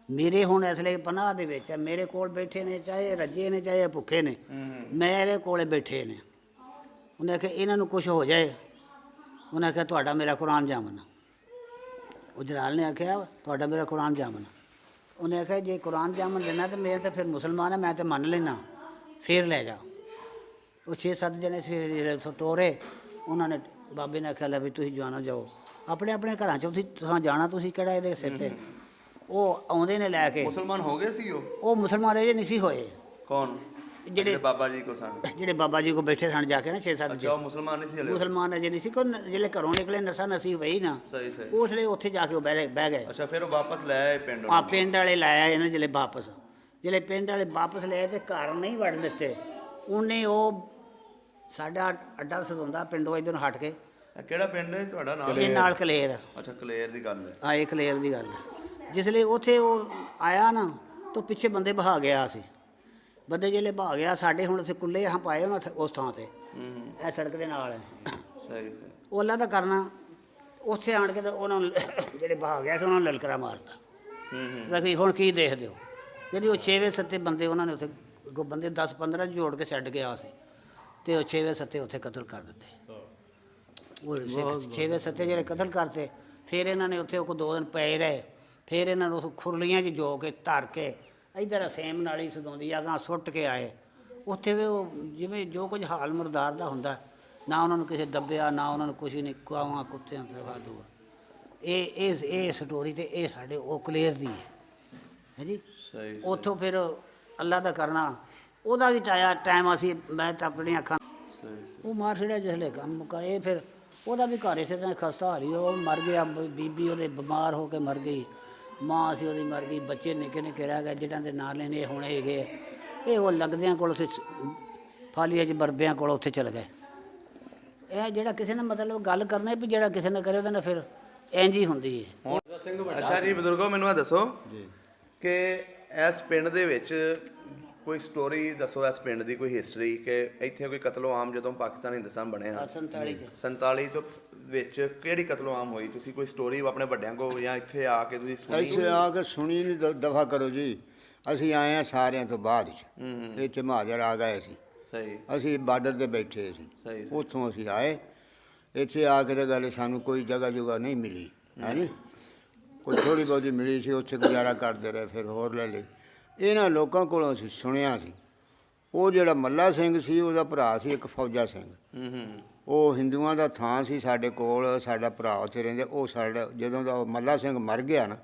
ਮੇਰੇ ਹੁਣ ਇਸ ਲਈ ਪਨਾਹ ਦੇ ਵਿੱਚ, ਮੇਰੇ ਕੋਲ ਬੈਠੇ ਨੇ, ਚਾਹੇ ਰੱਜੇ ਨੇ ਚਾਹੇ ਭੁੱਖੇ ਨੇ, ਮੇਰੇ ਕੋਲ ਬੈਠੇ ਨੇ। ਉਹਨੇ ਆਖਿਆ ਇਹਨਾਂ ਨੂੰ ਕੁਛ ਹੋ ਜਾਏ। ਉਹਨੇ ਆਖਿਆ ਤੁਹਾਡਾ ਮੇਰਾ ਕੁਰਾਨ ਜਾਮਨ। ਉਹ ਜਲਾਲ ਨੇ ਆਖਿਆ ਤੁਹਾਡਾ ਮੇਰਾ ਕੁਰਾਨ ਜਾਮਨ। ਉਹਨੇ ਆਖਿਆ ਜੇ ਕੁਰਾਨ ਜਾਮਨ ਦੇਣਾ ਤਾਂ ਮੇਰੇ ਤਾਂ ਫਿਰ ਮੁਸਲਮਾਨ ਹੈ, ਮੈਂ ਤਾਂ ਮੰਨ ਲੈਣਾ, ਫਿਰ ਲੈ ਜਾ। ਉਹ 6-7 ਜਣੇ ਸਵੇਰੇ ਉੱਥੋਂ ਟੋਰੇ। ਉਹਨਾਂ ਨੇ ਬਾਬੇ ਨੇ ਆਖਿਆ ਲੈ ਵੀ ਤੁਸੀਂ ਜਾਣਾ ਜਾਓ ਆਪਣੇ ਆਪਣੇ ਘਰਾਂ 'ਚ, ਤੁਸੀਂ ਜਾਣਾ, ਤੁਸੀਂ ਕਿਹੜਾ ਇਹਦੇ ਸਿਰ 'ਤੇ। ਉਹ ਆਉਂਦੇ ਨੇ ਲੈ ਕੇ। ਮੁਸਲਮਾਨ ਹੋ ਗਏ ਸੀ ਉਹ ਮੁਸਲਮਾਨ ਇਹ ਨਹੀਂ ਸੀ ਹੋਏ। ਕੌਣ? ਜਿਹੜੇ ਬਾਬਾ ਜੀ ਕੋ ਸਨ, ਜਿਹੜੇ ਬਾਬਾ ਜੀ ਕੋ ਬੈਠੇ ਸਨ ਜਾ ਕੇ ਨਾ 6-7 ਅੱਛਾ ਉਹ ਮੁਸਲਮਾਨ ਨਹੀਂ ਸੀ ਹਲੇ? ਮੁਸਲਮਾਨ ਅਜੇ ਨਹੀਂ ਸੀ। ਕੋਈ ਜਿਹੜੇ ਘਰੋਂ ਨਿਕਲੇ ਨਸ਼ਾ ਨਸੀ ਹੋਈ ਨਾ, ਸਹੀ ਉਸ ਲਈ ਉੱਥੇ ਜਾ ਕੇ ਉਹ ਬਹਿ ਗਏ। ਅੱਛਾ ਫਿਰ ਉਹ ਵਾਪਸ ਲੈ ਆਏ ਪਿੰਡ? ਆ ਪਿੰਡ ਵਾਲੇ ਲਾਇਆ ਇਹਨਾਂ ਜਿਹੜੇ ਵਾਪਸ, ਜਿਹੜੇ ਪਿੰਡ ਵਾਲੇ ਵਾਪਸ ਲੈ ਤੇ ਘਰ ਨਹੀਂ ਵੜ ਦਿੱਤੇ। ਉਹਨੇ ਉਹ ਸਾਡਾ ਅੱਡਾ ਸਦਾਉਂਦਾ ਪਿੰਡੋਂ ਇੱਧਰ ਹਟ ਕੇ। ਕਿਹੜਾ ਪਿੰਡ ਹੈ ਤੁਹਾਡਾ ਨਾਲ? ਇਹ ਨਾਲ ਕਲੇਰ। ਅੱਛਾ ਕਲੇਰ ਦੀ ਗੱਲ ਹੈ। ਹਾਂ ਇਹ ਕਲੇਰ ਦੀ ਗੱਲ ਹੈ। ਜਿਸ ਲਈ ਉੱਥੇ ਉਹ ਆਇਆ ਨਾ ਤਾਂ ਪਿੱਛੇ ਬੰਦੇ ਬਹਾ ਗਿਆ ਸੀ। ਬੰਦੇ ਜਿਹੜੇ ਬਹਾ ਗਿਆ ਸਾਡੇ ਹੁਣ ਉੱਥੇ ਕੁੱਲੇ ਹਾਂ ਪਾਏ ਉਹਨਾਂ ਉਸ ਥਾਂ 'ਤੇ, ਇਹ ਸੜਕ ਦੇ ਨਾਲ ਹੈ। ਸਹੀ ਉਹ ਅੱਲਾ ਦਾ ਕਰਨਾ ਉੱਥੇ ਆਣ ਕੇ ਤਾਂ ਉਹਨਾਂ ਨੂੰ ਜਿਹੜੇ ਬਹਾ ਗਿਆ ਸੀ ਉਹਨਾਂ ਨੂੰ ਲਲਕਰਾ ਮਾਰਤਾ। ਵੇਖੀ ਹੁਣ ਕੀ ਦੇਖਦੇ ਹੋ। ਜਿਹੜੀ ਉਹ 6-7 ਬੰਦੇ ਉਹਨਾਂ ਨੇ ਉੱਥੇ ਬੰਦੇ 10-15 ਜੋੜ ਕੇ ਛੱਡ ਗਿਆ ਸੀ, ਅਤੇ ਉਹ 6-7 ਉੱਥੇ ਕਤਲ ਕਰ ਦਿੱਤੇ। ਉਹ 6-7 ਜਿਹੜੇ ਕਤਲ ਕਰਤੇ। ਫਿਰ ਇਹਨਾਂ ਨੇ ਉੱਥੇ 2 ਦਿਨ ਪਏ ਰਹੇ। ਫਿਰ ਇਹਨਾਂ ਨੂੰ ਖੁਰਲੀਆਂ 'ਚ ਜੋ ਕੇ ਧਰ ਕੇ ਇੱਧਰ ਅਸੇਮ ਨਾਲੀ ਸਦਾਉਂਦੀ ਆ ਗਾਂ ਸੁੱਟ ਕੇ ਆਏ। ਉੱਥੇ ਵੀ ਉਹ ਜਿਵੇਂ ਜੋ ਕੁਝ ਹਾਲ ਮੁਰਦਾਰ ਦਾ ਹੁੰਦਾ, ਨਾ ਉਹਨਾਂ ਨੂੰ ਕਿਸੇ ਦੱਬਿਆ, ਨਾ ਉਹਨਾਂ ਨੂੰ ਕੁਛ ਨਹੀਂ, ਕਾਵਾਂ ਕੁੱਤਿਆਂ ਤੋਂ ਦੂਰ। ਇਹ ਸਟੋਰੀ ਤੇ ਇਹ ਸਾਡੇ ਉਹ ਕਲੇਰ ਦੀ ਹੈ ਜੀ। ਉੱਥੋਂ ਫਿਰ ਅੱਲਾ ਦਾ ਕਰਨਾ, ਉਹਦਾ ਵੀ ਟਾਈਮ ਅਸੀਂ ਮੈਂ ਤਾਂ ਆਪਣੀਆਂ ਅੱਖਾਂ ਉਹ ਮਾਰ ਛੜਿਆ ਜਿਸਲੇ ਕੰਮ ਮੁਕਾਏ। ਫਿਰ ਉਹਦਾ ਵੀ ਘਰ ਇਸੇ ਤਰ੍ਹਾਂ ਖਸਤਾ ਹਾਰੀ, ਉਹ ਮਰ ਗਿਆ। ਬੀਬੀ ਉਹਦੇ ਬਿਮਾਰ ਹੋ ਕੇ ਮਰ ਗਈ, ਮਾਂ ਸੀ ਉਹਦੀ ਮਰ ਗਈ, ਬੱਚੇ ਨਿੱਕੇ ਨਿੱਕੇ ਰਹਿ ਗਏ ਜਿਹਨਾਂ ਦੇ ਨਾਂ ਲੈਣੇ ਹੁਣ ਹੈਗੇ। ਇਹ ਉਹ ਲੱਗਦਿਆਂ ਕੋਲ ਉੱਥੇ ਫਾਲੀਆ 'ਚ ਬਰਬਿਆਂ ਕੋਲ ਉੱਥੇ ਚਲੇ ਗਏ। ਇਹ ਜਿਹੜਾ ਕਿਸੇ ਨੇ ਮਤਲਬ ਗੱਲ ਕਰਨੀ ਵੀ ਜਿਹੜਾ ਕਿਸੇ ਨੇ ਕਰੇ ਉਹਦੇ ਨਾਲ ਫਿਰ ਇੰਝ ਹੀ ਹੁੰਦੀ ਹੈ। ਅੱਛਾ ਜੀ ਬਜ਼ੁਰਗੋ ਮੈਨੂੰ ਇਹ ਦੱਸੋ ਕਿ ਇਸ ਪਿੰਡ ਦੇ ਵਿੱਚ ਕੋਈ ਸਟੋਰੀ ਦੱਸੋ ਇਸ ਪਿੰਡ ਦੀ, ਕੋਈ ਹਿਸਟਰੀ ਕਿ ਇੱਥੇ ਕੋਈ ਕਤਲੋ ਆਮ ਜਦੋਂ ਪਾਕਿਸਤਾਨ ਹਿੰਦੁਸਤਾਨ ਬਣਿਆ 47 ਚ 47 ਤੋਂ ਵਿੱਚ ਕਿਹੜੀ ਕਤਲੋ ਆਮ ਹੋਈ? ਤੁਸੀਂ ਕੋਈ ਸਟੋਰੀ ਆਪਣੇ ਵੱਡਿਆਂ ਕੋ ਜਾਂ ਇੱਥੇ ਆ ਕੇ ਤੁਸੀਂ ਸੁਣੀ? ਇੱਥੇ ਆ ਕੇ ਸੁਣੀ ਨਹੀਂ ਦਫਾ ਕਰੋ ਜੀ। ਅਸੀਂ ਆਏ ਆ ਸਾਰਿਆਂ ਤੋਂ ਬਾਅਦ 'ਚ, ਇੱਥੇ ਮਹਾਜਰ ਆ ਗਏ ਸੀ, ਸਹੀ ਅਸੀਂ ਬਾਰਡਰ ਤੇ ਬੈਠੇ ਸੀ, ਸਹੀ ਉੱਥੋਂ ਅਸੀਂ ਆਏ ਇੱਥੇ ਆ ਕੇ ਤਾਂ ਗੱਲ ਸਾਨੂੰ ਕੋਈ ਜਗ੍ਹਾ ਜੁਗਾ ਨਹੀਂ ਮਿਲੀ ਹੈ ਨੀ, ਕੋਈ ਥੋੜ੍ਹੀ ਬਹੁਤੀ ਮਿਲੀ ਸੀ, ਉੱਥੇ ਗੁਜ਼ਾਰਾ ਕਰਦੇ ਰਹੇ, ਫਿਰ ਹੋਰ ਲੈ ਲਈ। ਇਹਨਾਂ ਲੋਕਾਂ ਕੋਲੋਂ ਅਸੀਂ ਸੁਣਿਆ ਸੀ ਉਹ ਜਿਹੜਾ ਮੱਲਾ ਸਿੰਘ ਸੀ ਉਹਦਾ ਭਰਾ ਸੀ ਇੱਕ ਫੌਜਾ ਸਿੰਘ, ਉਹ ਹਿੰਦੂਆਂ ਦਾ ਥਾਂ ਸੀ ਸਾਡੇ ਕੋਲ, ਸਾਡਾ ਭਰਾ ਉੱਥੇ ਰਹਿੰਦੇ। ਉਹ ਸਾਡਾ ਜਦੋਂ ਦਾ ਮੱਲਾ ਸਿੰਘ ਮਰ ਗਿਆ ਨਾ,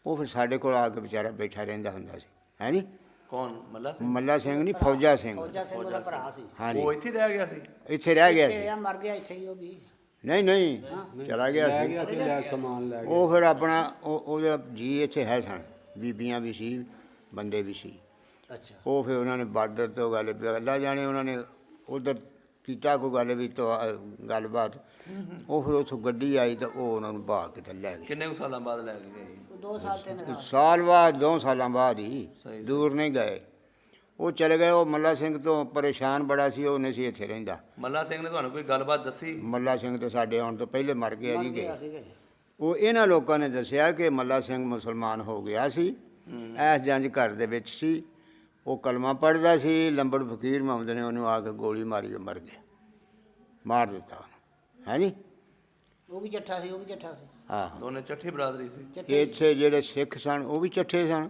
ਉਹ ਫਿਰ ਸਾਡੇ ਕੋਲ ਆ ਕੇ ਵਿਚਾਰਾ ਬੈਠਾ ਰਹਿੰਦਾ ਹੁੰਦਾ ਸੀ, ਹੈ ਨੀ। ਕੌਣ? ਮੱਲਾ ਸਿੰਘ? ਮੱਲਾ ਸਿੰਘ ਨਹੀਂ, ਫੌਜਾ ਸਿੰਘ। ਫੌਜਾ ਸਿੰਘ ਉਹਦਾ ਭਰਾ ਸੀ। ਹਾਂਜੀ, ਉਹ ਇੱਥੇ ਰਹਿ ਗਿਆ ਸੀ? ਇੱਥੇ ਰਹਿ ਗਿਆ ਸੀ। ਇਹ ਮਰ ਗਿਆ ਇੱਥੇ ਹੀ ਉਹ ਵੀ। ਨਹੀਂ ਨਹੀਂ, ਚਲਾ ਗਿਆ ਲੈ ਸੀ ਗਿਆ ਤੇ ਲੈ ਸਮਾਨ ਲੈ ਗਿਆ। ਉਹ। ਫਿਰ ਆਪਣਾ ਉਹਦੇ ਜੀ ਇੱਥੇ ਹੈ ਸਨ, ਬੀਬੀਆਂ ਵੀ ਸੀ, ਬੰਦੇ ਵੀ ਸੀ। ਅੱਛਾ ਉਹ ਫਿਰ ਉਹਨਾਂ ਨੇ ਬਾਰਡਰ ਤੋਂ ਗੱਲ ਅੱਲਾ ਜਾਣੇ ਉਹਨਾਂ ਨੇ ਉਧਰ ਕੀਤਾ ਕੋਈ ਗੱਲ ਵੀ ਤੋਂ ਗੱਲਬਾਤ। ਉਹ ਫਿਰ ਉੱਥੋਂ ਗੱਡੀ ਆਈ ਤਾਂ ਉਹ ਉਹਨਾਂ ਨੂੰ ਬਾਹ ਕੇ ਤੇ ਲੈ ਗਏ। ਕਿੰਨੇ ਕੁ ਸਾਲਾਂ ਬਾਅਦ ਲੈ ਕੇ ਗਏ? 2 ਸਾਲ 3 ਸਾਲ ਸਾਲ ਬਾਅਦ 2 ਸਾਲਾਂ ਬਾਅਦ ਹੀ, ਸਹੀ। ਦੂਰ ਨਹੀਂ ਗਏ। ਉਹ ਚਲੇ ਗਏ। ਉਹ ਮੱਲਾ ਸਿੰਘ ਤੋਂ ਪਰੇਸ਼ਾਨ ਬੜਾ ਸੀ, ਉਹ ਨਹੀਂ ਸੀ ਇੱਥੇ ਰਹਿੰਦਾ। ਮੱਲਾ ਸਿੰਘ ਨੇ ਤੁਹਾਨੂੰ ਕੋਈ ਗੱਲਬਾਤ ਦੱਸੀ? ਮੱਲਾ ਸਿੰਘ ਤਾਂ ਸਾਡੇ ਆਉਣ ਤੋਂ ਪਹਿਲੇ ਮਰ ਗਿਆ ਜੀ ਗਏ। ਸੀਗੇ। ਉਹ ਇਹਨਾਂ ਲੋਕਾਂ ਨੇ ਦੱਸਿਆ ਕਿ ਮੱਲਾ ਸਿੰਘ ਮੁਸਲਮਾਨ ਹੋ ਗਿਆ ਸੀ, ਐਸ ਜੰਜ ਘਰ ਦੇ ਵਿੱਚ ਸੀ, ਉਹ ਕਲਮਾ ਪੜ੍ਹਦਾ ਸੀ। ਲੰਬੜ ਫਕੀਰ ਮੁਹੰਮਦ ਨੇ ਉਹਨੂੰ ਆ ਕੇ ਗੋਲੀ ਮਾਰੀ, ਉਹ ਮਰ ਗਿਆ, ਮਾਰ ਦਿੱਤਾ ਉਹਨੂੰ, ਹੈ ਨੀ। ਉਹ ਵੀ ਚੱਠਾ ਸੀ, ਉਹ ਵੀ ਚੱਠਾ ਸੀ। ਆਹੋ, ਦੋਨੇ ਚੱਠੀ ਬਰਾਦਰੀ ਸੀ? ਚੱਠੇ ਇੱਥੇ ਜਿਹੜੇ ਸਿੱਖ ਸਨ ਉਹ ਵੀ ਚੱਠੇ ਸਨ,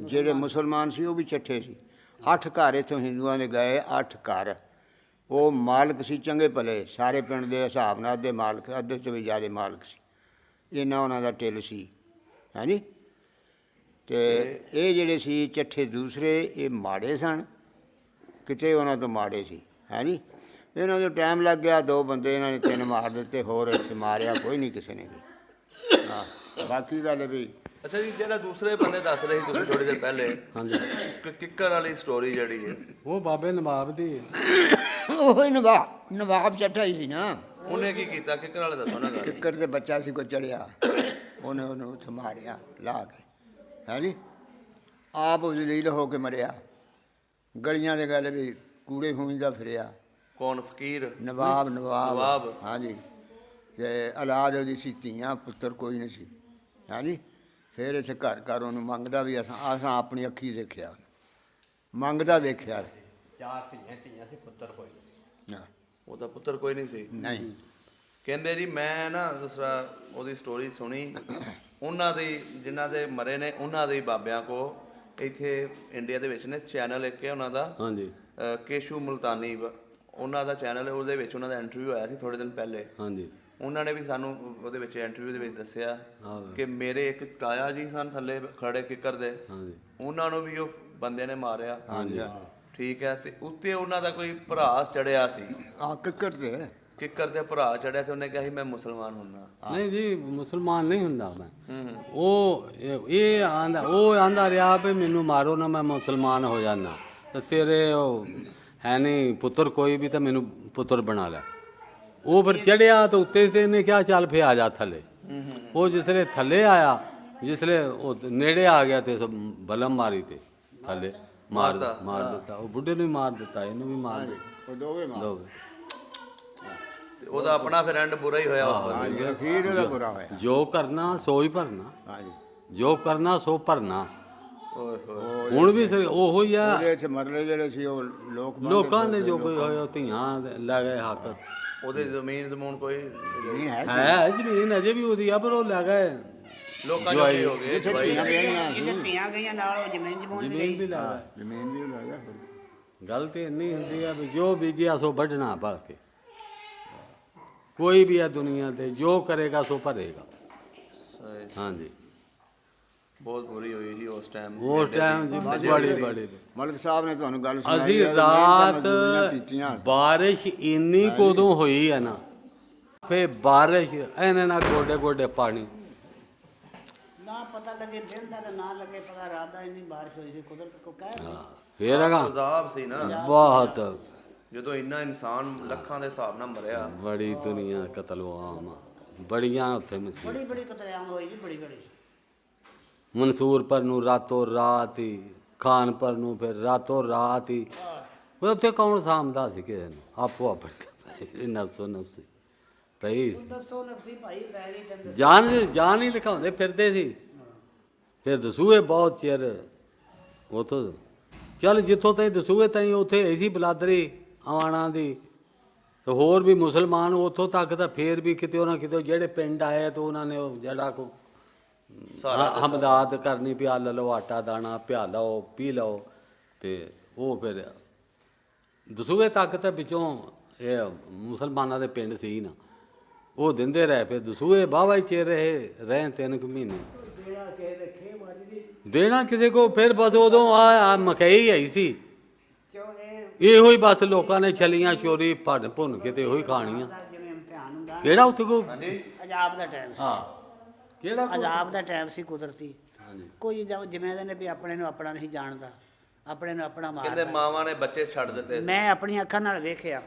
ਜਿਹੜੇ ਮੁਸਲਮਾਨ ਸੀ ਉਹ ਵੀ ਚੱਠੇ ਸੀ। 8 ਘਰ ਇੱਥੋਂ ਹਿੰਦੂਆਂ ਦੇ ਗਏ, 8 ਘਰ। ਉਹ ਮਾਲਕ ਸੀ ਚੰਗੇ ਭਲੇ, ਸਾਰੇ ਪਿੰਡ ਦੇ ਹਿਸਾਬ ਨਾਲ ਅੱਧੇ ਮਾਲਕ, ਅੱਧੇ ਤੋਂ ਵੀ ਜ਼ਿਆਦਾ ਮਾਲਕ ਸੀ। ਇੰਨਾ ਉਹਨਾਂ ਦਾ ਟਿੱਲ ਸੀ, ਹੈ ਨੀ। ਅਤੇ ਇਹ ਜਿਹੜੇ ਸੀ ਚੱਠੇ ਦੂਸਰੇ, ਇਹ ਮਾੜੇ ਸਨ, ਕਿਤੇ ਉਹਨਾਂ ਤੋਂ ਮਾੜੇ ਸੀ, ਹੈ ਨੀ। ਇਹਨਾਂ ਨੂੰ ਟਾਈਮ ਲੱਗ ਗਿਆ, 2 ਬੰਦੇ ਇਹਨਾਂ ਨੇ 3 ਮਾਰ ਦਿੱਤੇ, ਹੋਰ ਇੱਥੇ ਮਾਰਿਆ ਕੋਈ ਨਹੀਂ ਕਿਸੇ ਨੇ ਵੀ। ਹਾਂ, ਬਾਕੀ ਗੱਲ ਵੀ ਅੱਛਾ ਜੀ, ਜਿਹੜਾ ਦੂਸਰੇ ਬੰਦੇ ਦੱਸ ਰਹੇ ਸੀ ਤੁਸੀਂ ਥੋੜੀ ਦੇਰ ਪਹਿਲੇ, ਹਾਂਜੀ, ਕਿੱਕਰ ਵਾਲੀ ਸਟੋਰੀ ਜਿਹੜੀ ਹੈ, ਉਹ ਬਾਬੇ ਨਵਾਬ ਦੀ ਹੈ। ਉਹ ਹੀ ਨਵਾਬ ਚੱਠਾ ਹੀ ਸੀ ਨਾ। ਉਹਨੇ ਕੀ ਕੀਤਾ? ਕਿੱਕਰ ਵਾਲੇ ਦੱਸੋ ਨਾ ਗੱਲ। ਕਿੱਕਰ ਤੇ ਬੱਚਾ ਸੀ ਕੋਈ ਚੜਿਆ, ਉਹਨੇ ਉਹਨੂੰ ਉੱਥੇ ਮਾਰਿਆ ਲਾ ਕੇ, ਹੈ ਨੀ। ਆਪ ਉਹ ਜਲੀਲ ਹੋ ਕੇ ਮਰਿਆ, ਗਲੀਆਂ ਦੇ ਗੱਲ ਵੀ ਕੂੜੇ ਖੂੰਜਦਾ ਫਿਰਿਆ। ਕੌਣ? ਫਕੀਰ? ਨਵਾਬ ਨਵਾਬ। ਹਾਂਜੀ। ਅਤੇ ਔਲਾਦ ਉਹਦੀ ਸੀ, ਧੀਆਂ ਪੁੱਤਰ ਕੋਈ ਨਹੀਂ ਸੀ, ਹਾਂਜੀ। ਫਿਰ ਇੱਥੇ ਘਰ ਘਰ ਉਹਨੂੰ ਮੰਗਦਾ ਵੀ, ਅਸਾਂ ਆਪਣੀ ਅੱਖੀ ਦੇਖਿਆ, ਮੰਗਦਾ ਦੇਖਿਆ। 4 ਧੀਆਂ ਸੀ, ਪੁੱਤਰ ਕੋਈ ਨਹੀਂ। ਉਹਦਾ ਪੁੱਤਰ ਕੋਈ ਨਹੀਂ ਸੀ? ਨਹੀਂ। ਕਹਿੰਦੇ ਜੀ ਮੈਂ ਨਾ ਦੂਸਰਾ ਉਹਦੀ ਸਟੋਰੀ ਸੁਣੀ, ਉਹਨਾਂ ਦੀ ਜਿਨ੍ਹਾਂ ਦੇ ਮਰੇ ਨੇ ਉਹਨਾਂ ਦੇ ਬਾਬਿਆਂ ਕੋ ਇੱਥੇ ਇੰਡੀਆ ਦੇ ਵਿੱਚ ਨੇ ਚੈਨਲ ਇੱਕ ਹੈ ਉਹਨਾਂ ਦਾ, ਹਾਂਜੀ ਕੇਸ਼ੂ ਮੁਲਤਾਨੀ ਉਹਨਾਂ ਦਾ ਚੈਨਲ ਹੈ, ਉਹਦੇ ਵਿੱਚ ਉਹਨਾਂ ਦਾ ਇੰਟਰਵਿਊ ਆਇਆ ਸੀ ਥੋੜ੍ਹੇ ਦਿਨ ਪਹਿਲੇ। ਹਾਂਜੀ ਉਹਨਾਂ ਨੇ ਵੀ ਸਾਨੂੰ ਉਹਦੇ ਵਿੱਚ ਇੰਟਰਵਿਊ ਦੇ ਵਿੱਚ ਦੱਸਿਆ ਹਾਂ। ਕਿ ਮੇਰੇ ਇੱਕ ਤਾਇਆ ਜੀ ਸਨ ਥੱਲੇ ਖੜੇ ਕਿੱਕਰ ਦੇ, ਹਾਂਜੀ ਉਹਨਾਂ ਨੂੰ ਵੀ ਉਹ ਬੰਦੇ ਨੇ ਮਾਰਿਆ। ਹਾਂਜੀ। ਠੀਕ ਹੈ। ਤੇ ਉੱਤੇ ਉਹਨਾਂ ਦਾ ਕੋਈ ਭਰਾ ਚੜਿਆ ਸੀ, ਆ ਕਿੱਕਰ ਤੇ ਕਿੱਕਰ ਦੇ ਭਰਾ ਚੜਿਆ, ਤੇ ਉਹਨੇ ਕਿਹਾ ਸੀ ਮੈਂ ਮੁਸਲਮਾਨ ਹੁੰਨਾ। ਨਹੀਂ ਜੀ, ਮੁਸਲਮਾਨ ਨਹੀਂ ਹੁੰਦਾ ਮੈਂ। ਉਹ ਇਹ ਆਂਦਾ, ਉਹ ਆਂਦਾ ਰਿਹਾ ਵੀ ਮੈਨੂੰ ਮਾਰੋ ਨਾ, ਮੈਂ ਮੁਸਲਮਾਨ ਹੋ ਜਾਣਾ, ਤੇ ਤੇਰੇ ਉਹ ਹੈ ਨਹੀਂ ਪੁੱਤਰ ਕੋਈ ਵੀ, ਤਾਂ ਮੈਨੂੰ ਪੁੱਤਰ ਬਣਾ ਲੈ। ਉਹ ਫਿਰ ਚੜਿਆ ਤਾਂ ਉੱਤੇ ਤੇ ਇਹਨੇ ਕਿਹਾ ਚੱਲ ਫੇ ਆ ਜਾ ਥੱਲੇ। ਉਹ ਜਿਸਲੇ ਥੱਲੇ ਆਇਆ, ਜਿਸਲੇ ਉਹ ਨੇੜੇ ਆ ਗਿਆ ਤੇ ਬਲਮ ਮਾਰੀ ਤੇ ਥੱਲੇ ਮਾਰ ਦਿੱਤਾ। ਉਹ ਬੁੱਢੇ ਨੂੰ ਵੀ ਮਾਰ ਦਿੱਤਾ, ਇਹਨੂੰ ਵੀ ਮਾਰ ਦਿੱਤਾ, ਉਹ ਦੋਵੇਂ ਮਾਰ। ਦੋਵੇਂ। ਤੇ ਉਹਦਾ ਆਪਣਾ ਫਿਰ ਐਂਡ ਬੁਰਾ ਹੀ ਹੋਇਆ ਉਸ ਬੰਦੇ ਹਾਂਜੀ, ਅਖੀਰ ਉਹਦਾ ਬੁਰਾ ਹੋਇਆ। ਜੋ ਕਰਨਾ ਸੋ ਹੀ ਭਰਨਾ, ਹਾਂਜੀ। ਜੋ ਕਰਨਾ ਸੋ ਭਰਨਾ। ਦਾ। ਓਏ ਹੋਏ। ਹੁਣ ਵੀ ਉਹੋ ਹੀ ਆ। ਉਹਦੇ ਇੱਥੇ ਮਰਲੇ ਜਿਹੜੇ ਸੀ ਉਹ ਲੋਕਾਂ ਨੇ ਜੋ ਕੋਈ ਹੋਇਆ, ਧੀਆਂ ਲੈ ਗਏ ਹੱਕ। ਉਹਦੇ ਜ਼ਮੀਨ ਜ਼ਮੂਨ ਕੋਈ ਨਹੀਂ ਹੈ ਹੈ ਜ਼ਮੀਨ ਅਜੇ ਵੀ ਉਹਦੀ ਆ, ਪਰ ਉਹ ਲੈ ਗਏ ਲੋਕਾਂ ਨੂੰ ਕੀ ਹੋ ਗਏ? ਜਵਾਈ ਧੀਆਂ ਵਿਆਹੀਆਂ ਸੀ, ਜਿਹਦੇ ਧੀਆਂ ਗਈਆਂ ਨਾਲ ਉਹ ਜ਼ਮੀਨ ਜਮੂਨ ਵੀ ਜ਼ਮੀਨ ਵੀ ਗਈ। ਲੈ ਗਏ। ਜ਼ਮੀਨ ਵੀ ਲੱਗ ਗਿਆ। ਗੱਲ ਤੇ ਇੰਨੀ ਹੁੰਦੀ ਆ ਵੀ ਜੋ ਬੀਜਿਆ ਸੋ ਵੱਢਣਾ ਭਰ ਕੇ। ਕੋਈ ਵੀ ਆ ਦੁਨੀਆ ਤੇ ਜੋ ਕਰੇਗਾ ਸੋ ਭਰੇਗਾ। ਸਹੀ। ਹਾਂਜੀ, ਬਹੁਤ ਬੁਰੀ ਹੋਈ ਜੀ ਉਸ ਟਾਈਮ। ਉਸ ਟਾਈਮ ਜੀ ਬੜੀ ਮਲਕ ਸਾਹਿਬ ਨੇ ਤੁਹਾਨੂੰ ਗੱਲ ਸੁਣਾਈ ਅਸੀਂ ਹੈ, ਰਾਤ ਮਜ਼ਦੂਰੀਆਂ ਕੀਤੀਆਂ। ਬਾਰਿਸ਼ ਇੰਨੀ ਕਦੋਂ ਹੋਈ ਹੈ ਨਾ, ਫੇ ਬਾਰਿਸ਼ ਇਹਨੇ ਨਾ ਗੋਡੇ ਗੋਡੇ ਪਾਣੀ। ਨਾ ਪਤਾ ਲੱਗੇ ਦਿਨ ਦਾ ਤੇ ਨਾ ਲੱਗੇ ਪਤਾ ਰਾਤ ਦਾ, ਇੰਨੀ ਬਾਰਿਸ਼ ਹੋਈ ਸੀ ਕੁਦਰਤ ਕੋ ਕਹਿ। ਫੇਰ ਹੈਗਾ ਅਜ਼ਾਬ ਸੀ ਨਾ, ਬਹੁਤ ਜਦੋਂ ਇੰਨਾ ਇਨਸਾਨ ਲੱਖਾਂ ਦੇ ਹਿਸਾਬ ਨਾਲ ਮਰਿਆ। ਬੜੀ ਦੁਨੀਆ ਕਤਲਵਾਮ ਬੜੀਆਂ ਉੱਥੇ ਮਸੀਹ। ਬੜੀ ਕਤਲੇਆਮ ਹੋਈ ਜੀ, ਬੜੀ। ਮਨਸੂਰ ਪਰ ਨੂੰ ਰਾਤੋਂ ਰਾਤ ਹੀ ਖਾਨਪੁਰ ਨੂੰ ਫਿਰ ਰਾਤੋਂ ਰਾਤ ਹੀ ਉਹ ਉੱਥੇ ਕੌਣ ਸਾਂਭਦਾ ਸੀ ਕਿਸੇ ਨੂੰ, ਆਪੋ ਆਪਣੇ ਨਫਸੋ ਨਫਸੀ ਪਈ ਸੀ। ਦੱਸੋ ਨਫਸੀ ਭਾਈ ਪੈ ਗਈ ਤੈਨੂੰ। ਜਾਨ ਹੀ ਲਿਖਾਉਂਦੇ ਫਿਰਦੇ ਸੀ। ਫਿਰ ਦਸੂਏ ਬਹੁਤ ਚਿਰ ਉਥੋਂ ਚੱਲ ਜਿੱਥੋਂ ਤਾਈਂ ਦਸੂਏ ਤਾਈਂ ਉੱਥੇ ਹੋਈ ਸੀ ਬਲਾਦਰੀ ਆਵਾਣਾ ਦੀ, ਤੇ ਹੋਰ ਵੀ ਮੁਸਲਮਾਨ ਉੱਥੋਂ ਤੱਕ ਤਾਂ ਫੇਰ ਵੀ ਕਿਤੇ ਉਹਨਾਂ ਕਿਤੇ ਜਿਹੜੇ ਪਿੰਡ ਆਏ ਤਾਂ ਉਹਨਾਂ ਨੇ ਉਹ ਜਿਹੜਾ ਕੋ ਹਮਦਾਦ ਕਰਨੀ, ਪਿਆ ਲਓ ਆਟਾ ਦਾਣਾ, ਪਿਆ ਲਓ ਪੀ ਲਓ, ਤੇ ਉਹ ਫਿਰ ਦਸੂਏ ਤੱਕ ਤਾਂ ਵਿੱਚੋਂ ਇਹ ਮੁਸਲਮਾਨਾਂ ਦੇ ਪਿੰਡ ਸੀ ਨਾ, ਉਹ ਦਿੰਦੇ ਰਹੇ। ਫਿਰ ਦਸੂਏ ਵਾਹਵਾ ਹੀ ਚਿਰ ਰਹੇ 3 ਕੁ ਮਹੀਨੇ ਦੇਣਾ ਕਿਸੇ ਕੋ। ਫਿਰ ਬਸ ਉਦੋਂ ਆ ਮਕਈ ਆਈ ਸੀ, ਇਹੋ ਹੀ ਬਸ ਲੋਕਾਂ ਨੇ ਛਲੀਆਂ ਚੋਰੀ ਭੁੰਨ ਕੇ ਤੇ ਉਹੀ ਖਾਣੀਆਂ। ਜਿਵੇਂ ਇਮਤਿਹਾਨ ਹੁੰਦਾ ਕਿਹੜਾ ਉੱਥੇ ਕੋ ਅਜਾਬ ਦਾ ਟਾਈਮ ਸੀ। ਹਾਂ ਕਿਹੜਾ ਅਜਾਬ ਦਾ ਟਾਈਮ ਸੀ ਕੁਦਰਤੀ। ਹਾਂਜੀ। ਕੋਈ ਜਿਵੇਂ ਦੇ ਨੇ ਵੀ ਆਪਣੇ ਨੂੰ ਆਪਣਾ ਨਹੀਂ ਜਾਣਦਾ, ਆਪਣੇ ਨੂੰ ਆਪਣਾ ਕਹਿੰਦੇ ਮਾਰਦਾ। ਮਾਵਾਂ ਨੇ ਬੱਚੇ ਛੱਡ ਦਿੱਤੇ ਸੀ। ਮੈਂ ਆਪਣੀਆਂ ਅੱਖਾਂ ਨਾਲ ਵੇਖਿਆ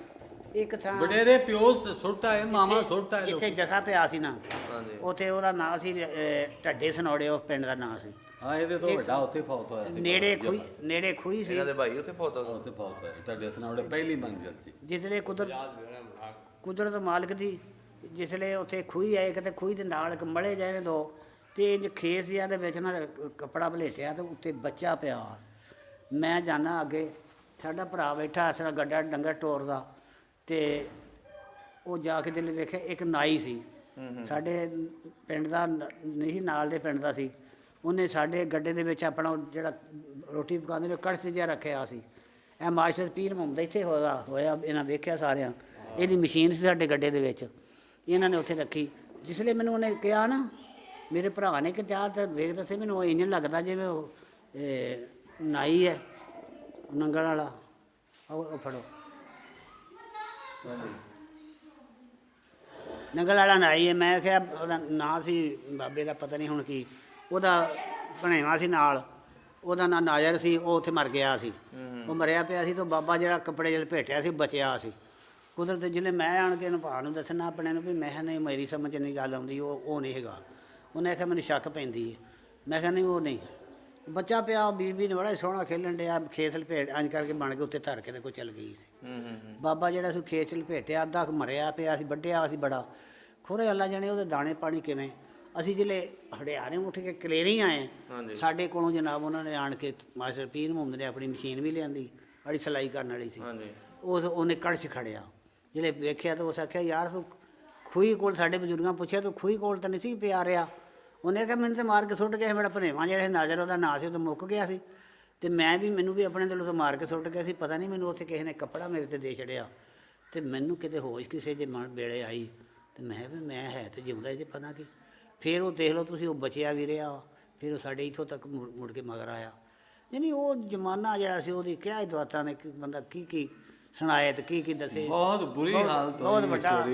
ਇੱਕ ਥਾਂ ਵਡੇਰੇ ਪਿਓ ਸੁੱਟ ਆਏ, ਮਾਮਾ ਸੁੱਟ ਆਏ ਜਿੱਥੇ ਜਥਾ ਪਿਆ ਸੀ ਨਾ, ਹਾਂਜੀ। ਉੱਥੇ ਉਹਦਾ ਨਾਂ ਸੀ ਢੱਡੇ ਸਨੌੜੇ, ਉਸ ਪਿੰਡ ਦਾ ਨਾਂ ਸੀ। ਹਾਂ ਇਹਦੇ ਤੋਂ ਵੱਡਾ ਉੱਥੇ ਫੌਤ ਹੋਇਆ ਸੀ। ਨੇੜੇ ਖੂਹੀ ਸੀ। ਇਹਨਾਂ ਦੇ ਭਾਈ ਉੱਥੇ ਫੌਤ ਹੋ ਗਏ। ਉੱਥੇ ਫੌਤ ਹੋਇਆ ਤੁਹਾਡੇ ਸੁਣਾਉੜੇ ਪਹਿਲੀ ਮੰਜ਼ਿਲ ਸੀ। ਜਿਸਲੇ ਕੁਦਰਤ ਮਾਲਕ ਦੀ ਜਿਸਲੇ ਉੱਥੇ ਖੂਹੀ ਆਏ, ਕਿਤੇ ਖੂਹੀ ਦੇ ਨਾਲ ਇੱਕ ਮਲੇ ਜਾਏ ਨੇ 2 ਤੇ ਇੰਜ ਖੇਸ ਜਿਹਾ ਦੇ ਵਿੱਚ ਨਾ ਕੱਪੜਾ ਭਲੇਟਿਆ ਤੇ ਉੱਤੇ ਬੱਚਾ ਪਿਆ। ਮੈਂ ਜਾਣਾ ਅੱਗੇ, ਸਾਡਾ ਭਰਾ ਬੈਠਾ ਇਸ ਤਰ੍ਹਾਂ ਗੱਡਾ ਡੰਗਰ ਟੋਰਦਾ, ਤੇ ਉਹ ਜਾ ਕੇ ਦਿਲ ਵੇਖਿਆ ਇੱਕ ਨਾਈ ਸੀ ਸਾਡੇ ਪਿੰਡ ਦਾ, ਨਹੀਂ ਨਾਲ ਦੇ ਪਿੰਡ ਦਾ ਸੀ। ਉਹਨੇ ਸਾਡੇ ਗੱਡੇ ਦੇ ਵਿੱਚ ਆਪਣਾ ਜਿਹੜਾ ਰੋਟੀ ਪਕਾਉਂਦੇ ਨੇ ਕੜਛ ਜਿਹਾ ਰੱਖਿਆ ਸੀ। ਇਹ ਮਾਸਟਰ ਪੀਰ ਮੁਹੰਮਦ ਇੱਥੇ ਹੋਇਆ ਇਹਨਾਂ ਵੇਖਿਆ ਸਾਰਿਆਂ। ਇਹਦੀ ਮਸ਼ੀਨ ਸੀ ਸਾਡੇ ਗੱਡੇ ਦੇ ਵਿੱਚ, ਇਹਨਾਂ ਨੇ ਉੱਥੇ ਰੱਖੀ। ਜਿਸ ਲਈ ਮੈਨੂੰ ਉਹਨੇ ਕਿਹਾ ਨਾ, ਮੇਰੇ ਭਰਾ ਨੇ ਕਿਹਾ ਤਾਂ ਵੇਖ ਦੱਸੇ ਮੈਨੂੰ ਇੰਝ ਲੱਗਦਾ ਜਿਵੇਂ ਉਹ ਨਾਈ ਹੈ ਨੰਗਲ ਵਾਲਾ। ਉਹ ਫੜੋ, ਨੰਗਲ ਵਾਲਾ ਨਾਈ ਹੈ। ਮੈਂ ਕਿਹਾ ਉਹਦਾ ਨਾਂ ਸੀ ਬਾਬੇ ਦਾ ਪਤਾ ਨਹੀਂ ਹੁਣ ਕੀ, ਉਹਦਾ ਬਣੇਵਾ ਸੀ ਨਾਲ, ਉਹਦਾ ਨਾਂ ਨਾਜ਼ਰ ਸੀ। ਉਹ ਉੱਥੇ ਮਰ ਗਿਆ ਸੀ, ਉਹ ਮਰਿਆ ਪਿਆ ਸੀ। ਤਾਂ ਬਾਬਾ ਜਿਹੜਾ ਕੱਪੜੇ ਜਿਹੇ ਭੇਟਿਆ ਸੀ ਬਚਿਆ ਸੀ ਕੁਦਰਤ। ਜਿਲੇ ਮੈਂ ਆਣ ਕੇ ਇਹਨੂੰ ਭਾ ਨੂੰ ਦੱਸਣਾ ਆਪਣੇ ਨੂੰ ਵੀ ਮੈਂ ਕਿਹਾ ਨਹੀਂ ਮੇਰੀ ਸਮਝ ਨਹੀਂ ਗੱਲ ਆਉਂਦੀ, ਉਹ ਨਹੀਂ ਹੈਗਾ। ਉਹਨੇ ਆਖਿਆ ਮੈਨੂੰ ਸ਼ੱਕ ਪੈਂਦੀ ਹੈ। ਮੈਂ ਕਿਹਾ ਨਹੀਂ ਉਹ ਨਹੀਂ, ਬੱਚਾ ਪਿਆ। ਬੀਬੀ ਨੇ ਬੜਾ ਸੋਹਣਾ ਖੇਲਣ ਡਿਆ, ਖੇਸ ਲਪੇਟ ਇੰਝ ਕਰਕੇ ਬਣ ਕੇ ਉੱਤੇ ਧਰ ਕੇ ਤੇ ਕੋਈ ਚੱਲ ਗਈ ਸੀ। ਬਾਬਾ ਜਿਹੜਾ ਸੀ ਖੇਸ ਲਪੇਟਿਆ, ਅੱਧਾ ਮਰਿਆ ਪਿਆ ਸੀ, ਵੱਢਿਆ ਸੀ ਬੜਾ। ਖੋਰੇ ਅੱਲਾ ਜਾਣੇ ਉਹਦੇ ਦਾਣੇ ਪਾਣੀ ਕਿਵੇਂ। ਅਸੀਂ ਜਿਲੇ ਹੜਿਆਣੇ ਉੱਠ ਕੇ ਕਲੇਰੀ ਆਏ, ਸਾਡੇ ਕੋਲੋਂ ਜਨਾਬ ਉਹਨਾਂ ਨੇ ਆਣ ਕੇ ਮਾਸਟਰ ਪੀਰ ਮੁਹੰਮਦ ਨੇ ਆਪਣੀ ਮਸ਼ੀਨ ਵੀ ਲਿਆਂਦੀ, ਅੜੀ ਸਿਲਾਈ ਕਰਨ ਵਾਲੀ ਸੀ। ਉਹਨੇ ਕੜਛ ਖੜਿਆ, ਜਿਲੇ ਵੇਖਿਆ ਤਾਂ ਉਸ ਆਖਿਆ ਯਾਰ ਤੂੰ ਖੂਹੀ ਕੋਲ, ਸਾਡੇ ਬਜ਼ੁਰਗਾਂ ਪੁੱਛਿਆ ਤੂੰ ਖੂਹੀ ਕੋਲ ਤਾਂ ਨਹੀਂ ਸੀ ਪਿਆ ਰਿਹਾ। ਉਹਨੇ ਕਿਹਾ ਮੈਨੂੰ ਤਾਂ ਮਾਰ ਕੇ ਸੁੱਟ ਗਿਆ, ਮੇਰਾ ਭਨੇਵਾਂ ਜਿਹੜਾ ਨਾਜ਼ਰ ਉਹਦਾ ਨਾਂ ਸੀ, ਉਹ ਤਾਂ ਮੁੱਕ ਗਿਆ ਸੀ। ਅਤੇ ਮੈਨੂੰ ਵੀ ਆਪਣੇ ਦਿਲੋਂ ਤੋਂ ਮਾਰ ਕੇ ਸੁੱਟ ਗਿਆ ਸੀ। ਪਤਾ ਨਹੀਂ ਮੈਨੂੰ ਉੱਥੇ ਕਿਸੇ ਨੇ ਕੱਪੜਾ ਮੇਰੇ 'ਤੇ ਦੇ ਛੜਿਆ, ਅਤੇ ਮੈਨੂੰ ਕਿਤੇ ਹੋਸ਼ ਕਿਸੇ ਜੇ ਮਨ ਵੇਲੇ ਆਈ, ਅਤੇ ਮੈਂ ਹੈ ਤਾਂ ਜਿਉਂਦਾ ਇਹਦੇ ਪਤਾ ਕੀ। ਫਿਰ ਉਹ ਦੇਖ ਲਓ ਤੁਸੀਂ, ਉਹ ਬਚਿਆ ਵੀ ਰਿਹਾ। ਫਿਰ ਉਹ ਸਾਡੇ ਇੱਥੋਂ ਤੱਕ ਮੁੜ ਕੇ ਮਗਰ ਆਇਆ। ਯਾਨੀ ਉਹ ਜ਼ਮਾਨਾ ਜਿਹੜਾ ਸੀ, ਉਹਦੀ ਕਿਹਾ ਦਵਾਤਾਂ ਨੇ ਬੰਦਾ ਕੀ ਸੁਣਾਏ ਅਤੇ ਕੀ ਦੱਸੇ। ਬਹੁਤ ਬੁਰੀ ਹਾਲਤ, ਬਹੁਤ ਵੱਡਾ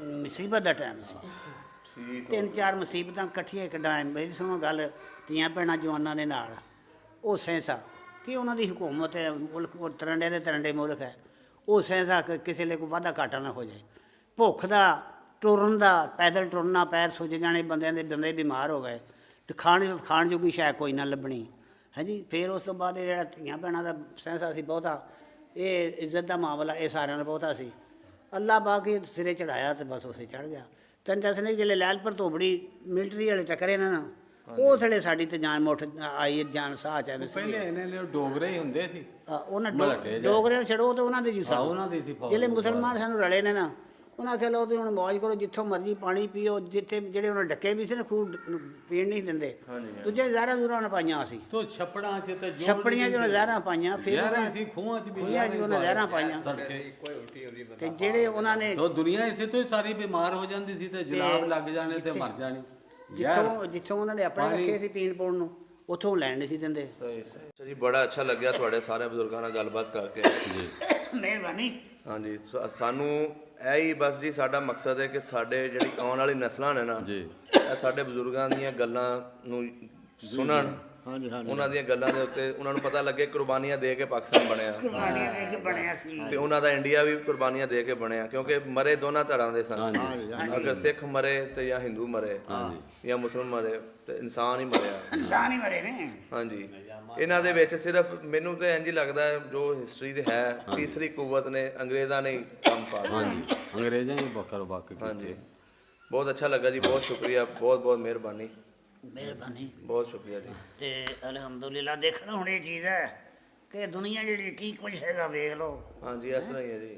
ਮੁਸੀਬਤ ਦਾ ਟਾਈਮ ਸੀ। 3-4 ਮੁਸੀਬਤਾਂ ਇਕੱਠੀਆਂ ਕੱਢਾਂ। ਮੇਰੀ ਸੁਣੋ ਗੱਲ, ਧੀਆਂ ਭੈਣਾਂ ਜਵਾਨਾਂ ਦੇ ਨਾਲ ਉਹ ਸੈਂਸਾ ਕਿ ਉਹਨਾਂ ਦੀ ਹਕੂਮਤ ਹੈ, ਮੁਲਕ ਉਹ ਤਰੰਡੇ ਦੇ ਤਰੰਡੇ ਮੁਲਕ ਹੈ। ਉਹ ਸੈਂਸਾ ਕਿਸੇ ਲਈ ਕੋਈ ਵਾਧਾ ਘਾਟਾ ਨਾ ਹੋ ਜਾਏ। ਭੁੱਖ ਦਾ, ਟੁਰਨ ਦਾ, ਪੈਦਲ ਟੁਰਨਾ, ਪੈਰ ਸੁੱਜ ਜਾਣੇ ਬੰਦੇ ਬਿਮਾਰ ਹੋ ਗਏ, ਅਤੇ ਖਾਣ ਜੋਗੀ ਸ਼ਾਇਦ ਕੋਈ ਨਾ ਲੱਭਣੀ ਹੈ ਜੀ। ਫਿਰ ਉਸ ਤੋਂ ਬਾਅਦ ਇਹ ਜਿਹੜਾ ਧੀਆਂ ਭੈਣਾਂ ਦਾ ਸੈਂਸਾ ਸੀ ਬਹੁਤਾ, ਇਹ ਇੱਜ਼ਤ ਦਾ ਮਾਮਲਾ ਇਹ ਸਾਰਿਆਂ ਦਾ ਬਹੁਤਾ ਸੀ। ਅੱਲਾ ਬਾਕੀ ਸਿਰੇ ਚੜਾਇਆ ਅਤੇ ਬਸ ਉਸੇ ਚੜ੍ਹ ਗਿਆ। ਤੈਨੂੰ ਦੱਸਣੇ ਜਿਹੜੇ ਲੈਲਪੁਰ ਧੋਬੜੀ ਮਿਲਟਰੀ ਵਾਲੇ ਟੱਕਰੇ ਨੇ ਨਾ, ਉਹ ਥਲੇ ਸਾਡੀ ਤੇ ਜਾਨ ਮੁੱਠ ਆਈ, ਜਾਨ ਸਾਹ ਚ ਆਵੇ। ਪਹਿਲੇ ਇਹਨੇ ਡੋਗਰੇ ਹੀ ਹੁੰਦੇ ਸੀ। ਉਹਨਾਂ ਡੋਗਰਿਆਂ ਨੂੰ ਛੱਡੋ ਤਾਂ ਉਹਨਾਂ ਦੇ ਜੀ ਉਹਨਾਂ ਦੀ ਸੀ ਫੌਜ। ਜਿਹੜੇ ਮੁਸਲਮਾਨ ਸਾਨੂੰ ਰਲੇ ਨੇ ਨਾ, ਉਹਨਾਂ ਆਖਿਆ ਲਓ ਤੁਸੀਂ ਹੁਣ ਮੌਜ ਕਰੋ, ਜਿੱਥੋਂ ਮਰਜ਼ੀ ਪਾਣੀ ਪੀਓ। ਜਿੱਥੇ ਜਿਹੜੇ ਉਹਨਾਂ ਡੱਕੇ ਵੀ ਸੀ ਨਾ, ਖੂਹ ਪੀਣ ਨਹੀਂ ਦਿੰਦੇ, ਦੂਜੇ ਜ਼ਹਿਰਾਂ ਜ਼ੂਰਾਂ ਉਹਨਾਂ ਪਾਈਆਂ ਸੀ। ਤੋ ਛੱਪੜਾਂ 'ਚ ਤੇ ਛੱਪੜੀਆਂ 'ਚ ਉਹਨਾਂ ਜ਼ਹਿਰਾਂ ਪਾਈਆਂ, ਫਿਰ ਸੀ ਖੂਹਾਂ 'ਚ ਵੀ ਉਹਨਾਂ ਜ਼ਹਿਰਾਂ ਪਾਈਆਂ। ਤੇ ਜਿਹੜੇ ਉਹਨਾਂ ਨੇ ਦੁਨੀਆ ਇਸੇ ਤੋਂ ਹੀ ਸਾਰੀ ਬਿਮਾਰ ਹੋ ਜਾਂਦੀ ਸੀ, ਤੇ ਜਲਾਬ ਲੱਗ ਜਾਣੇ ਤੇ ਮਰ ਜਾਣੀ। ਜਿੱਥੋਂ ਉਹਨਾਂ ਨੇ ਆਪਣੇ ਰੱਖੇ ਸੀ ਪੀਣ ਪਾਉਣ ਨੂੰ, ਉੱਥੋਂ ਲੈਣ ਨਹੀਂ ਸੀ ਦਿੰਦੇ। ਸਹੀ ਜੀ, ਬੜਾ ਅੱਛਾ ਲੱਗਿਆ ਤੁਹਾਡੇ ਸਾਰੇ ਬਜ਼ੁਰਗਾਂ ਨਾਲ ਗੱਲਬਾਤ ਕਰਕੇ ਜੀ। ਮਿਹਰਬਾਨੀ। ਹਾਂਜੀ, ਸਾਨੂੰ ਇਹੀ ਬਸ ਜੀ ਸਾਡਾ ਮਕਸਦ ਹੈ ਕਿ ਸਾਡੇ ਜਿਹੜੀ ਆਉਣ ਵਾਲੀ ਨਸਲਾਂ ਨੇ ਨਾ ਜੀ, ਇਹ ਸਾਡੇ ਬਜ਼ੁਰਗਾਂ ਦੀਆਂ ਗੱਲਾਂ ਨੂੰ ਸੁਣਨ ਹਾਂਜੀ ਹਾਂਜੀ ਉਹਨਾਂ ਦੀਆਂ ਗੱਲਾਂ ਦੇ ਉੱਤੇ ਉਹਨਾਂ ਨੂੰ ਪਤਾ ਲੱਗੇ ਕੁਰਬਾਨੀਆਂ ਦੇ ਕੇ ਪਾਕਿਸਤਾਨ ਬਣਿਆ ਕੁਰਬਾਨੀਆਂ ਦੇ ਕੇ ਬਣਿਆ ਸੀ ਤੇ ਉਹਨਾਂ ਦਾ ਇੰਡੀਆ ਵੀ ਕੁਰਬਾਨੀਆਂ ਦੇ ਕੇ ਬਣਿਆ, ਕਿਉਂਕਿ ਮਰੇ ਦੋਨਾਂ ਧੜਾਂ ਦੇ ਸਨ। ਹਾਂਜੀ ਹਾਂਜੀ ਅਗਰ ਸਿੱਖ ਮਰੇ ਤੇ ਜਾਂ ਹਿੰਦੂ ਮਰੇ ਜਾਂ ਮੁਸਲਮਾਨ ਮਰੇ ਤੇ ਇਨਸਾਨ ਹੀ ਮਰਿਆ। ਇਨਸਾਨ ਹੀ ਮਰੇ ਨੇ। ਹਾਂਜੀ, ਇਹਨਾਂ ਦੇ ਵਿੱਚ ਸਿਰਫ ਮੈਨੂੰ ਤਾਂ ਇੰਝ ਹੀ ਲੱਗਦਾ ਹੈ, ਜੋ ਹਿਸਟਰੀ ਦੇ ਹੈ, ਤੀਸਰੀ ਕੁਵਤ ਨੇ ਅੰਗਰੇਜ਼ਾਂ ਨੇ ਹੀ ਕੰਮ ਪਾ ਦਿੱਤਾ। ਹਾਂਜੀ ਅੰਗਰੇਜ਼ਾਂ ਹੀ ਬੱਕਰ ਬੱਕ ਹਾਂਜੀ, ਕੀਤੇ। ਬਹੁਤ ਅੱਛਾ ਲੱਗਾ ਜੀ, ਬਹੁਤ ਸ਼ੁਕਰੀਆ, ਬਹੁਤ ਬਹੁਤ ਮਿਹਰਬਾਨੀ, ਮਿਹਰਬਾਨੀ। ਬਹੁਤ ਸ਼ੁਕਰੀਆ ਜੀ। ਤੇ ਅਲਹਮਦੁਲਿਲਾ ਦੇਖਣ ਹੁਣ ਇਹ ਚੀਜ਼ ਹੈ ਕਿ ਦੁਨੀਆ ਜਿਹੜੀ ਕੀ ਕੁਝ ਹੈਗਾ ਵੇਖ ਲਓ। ਹਾਂਜੀ, ਇਸ ਤਰ੍ਹਾਂ ਹੀ ਹੈ ਜੀ।